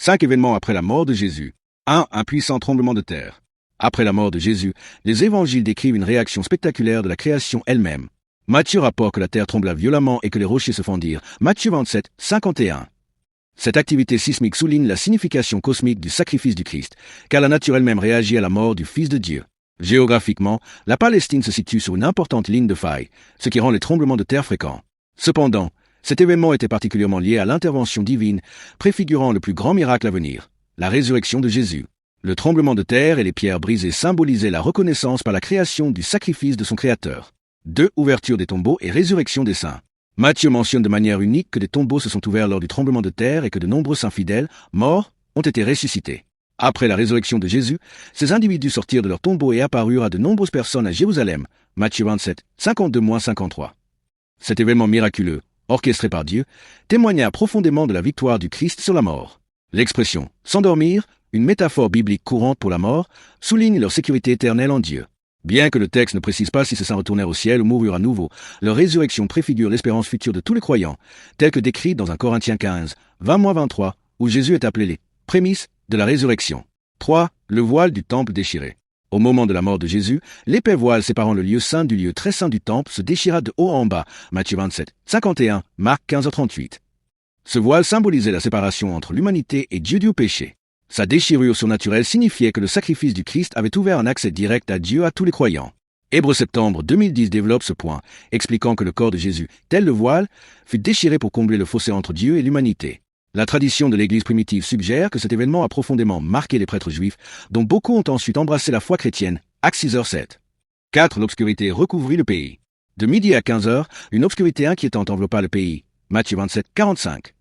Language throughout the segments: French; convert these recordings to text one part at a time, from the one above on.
5 événements après la mort de Jésus. 1. Un puissant tremblement de terre. Après la mort de Jésus, les évangiles décrivent une réaction spectaculaire de la création elle-même. Matthieu rapporte que la terre trembla violemment et que les rochers se fendirent. Matthieu 27, 51. Cette activité sismique souligne la signification cosmique du sacrifice du Christ, car la nature elle-même réagit à la mort du Fils de Dieu. Géographiquement, la Palestine se situe sur une importante ligne de faille, ce qui rend les tremblements de terre fréquents. Cependant, cet événement était particulièrement lié à l'intervention divine, préfigurant le plus grand miracle à venir, la résurrection de Jésus. Le tremblement de terre et les pierres brisées symbolisaient la reconnaissance par la création du sacrifice de son Créateur. 2. Ouverture des tombeaux et résurrection des saints. Matthieu mentionne de manière unique que des tombeaux se sont ouverts lors du tremblement de terre et que de nombreux saints fidèles, morts, ont été ressuscités. Après la résurrection de Jésus, ces individus sortirent de leurs tombeaux et apparurent à de nombreuses personnes à Jérusalem. Matthieu 27, 52-53. Cet événement miraculeux, orchestré par Dieu, témoigna profondément de la victoire du Christ sur la mort. L'expression « s'endormir », une métaphore biblique courante pour la mort, souligne leur sécurité éternelle en Dieu. Bien que le texte ne précise pas si ces saints retournèrent au ciel ou moururent à nouveau, leur résurrection préfigure l'espérance future de tous les croyants, telle que décrite dans 1 Corinthiens 15, 20-23, où Jésus est appelé les prémices de la résurrection. 3. Le voile du temple déchiré. Au moment de la mort de Jésus, l'épais voile séparant le lieu saint du lieu très saint du temple se déchira de haut en bas. Matthieu 27, 51, Marc 15-38. Ce voile symbolisait la séparation entre l'humanité et Dieu du péché. Sa déchirure surnaturelle signifiait que le sacrifice du Christ avait ouvert un accès direct à Dieu à tous les croyants. Hébreux Septembre 2010 développe ce point, expliquant que le corps de Jésus, tel le voile, fut déchiré pour combler le fossé entre Dieu et l'humanité. La tradition de l'Église primitive suggère que cet événement a profondément marqué les prêtres juifs, dont beaucoup ont ensuite embrassé la foi chrétienne. Actes 6h7. 4. L'obscurité recouvrit le pays. De midi à 15h, une obscurité inquiétante enveloppa le pays. Matthieu 27, 45.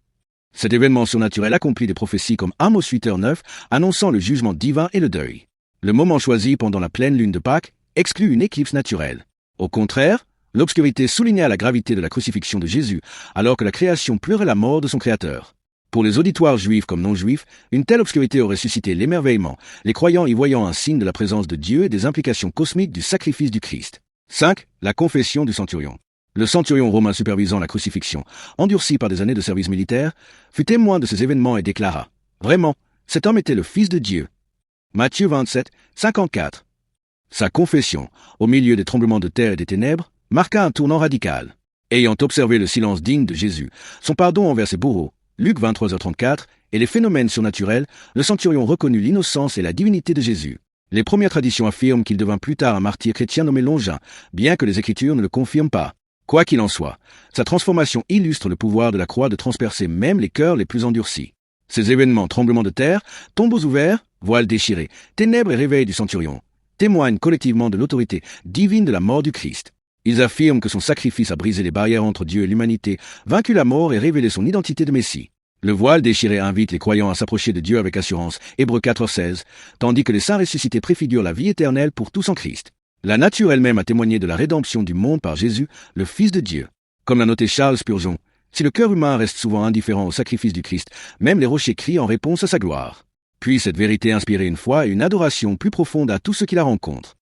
Cet événement surnaturel accomplit des prophéties comme Amos 8h9, annonçant le jugement divin et le deuil. Le moment choisi pendant la pleine lune de Pâques exclut une éclipse naturelle. Au contraire, l'obscurité souligna la gravité de la crucifixion de Jésus, alors que la création pleurait la mort de son Créateur. Pour les auditoires juifs comme non-juifs, une telle obscurité aurait suscité l'émerveillement, les croyants y voyant un signe de la présence de Dieu et des implications cosmiques du sacrifice du Christ. 5. La confession du centurion. Le centurion romain supervisant la crucifixion, endurci par des années de service militaire, fut témoin de ces événements et déclara « Vraiment, cet homme était le Fils de Dieu ». Matthieu 27, 54. Sa confession, au milieu des tremblements de terre et des ténèbres, marqua un tournant radical. Ayant observé le silence digne de Jésus, son pardon envers ses bourreaux, Luc 23h34, et les phénomènes surnaturels, le centurion reconnut l'innocence et la divinité de Jésus. Les premières traditions affirment qu'il devint plus tard un martyr chrétien nommé Longin, bien que les Écritures ne le confirment pas. Quoi qu'il en soit, sa transformation illustre le pouvoir de la croix de transpercer même les cœurs les plus endurcis. Ces événements, tremblements de terre, tombeaux ouverts, voiles déchirés, ténèbres et réveil du centurion, témoignent collectivement de l'autorité divine de la mort du Christ. Ils affirment que son sacrifice a brisé les barrières entre Dieu et l'humanité, vaincu la mort et révélé son identité de Messie. Le voile déchiré invite les croyants à s'approcher de Dieu avec assurance, Hébreux 4h16, tandis que les saints ressuscités préfigurent la vie éternelle pour tous en Christ. La nature elle-même a témoigné de la rédemption du monde par Jésus, le Fils de Dieu. Comme l'a noté Charles Spurgeon, si le cœur humain reste souvent indifférent au sacrifice du Christ, même les rochers crient en réponse à sa gloire. Puis cette vérité inspirer une foi et une adoration plus profonde à tous ceux qui la rencontrent.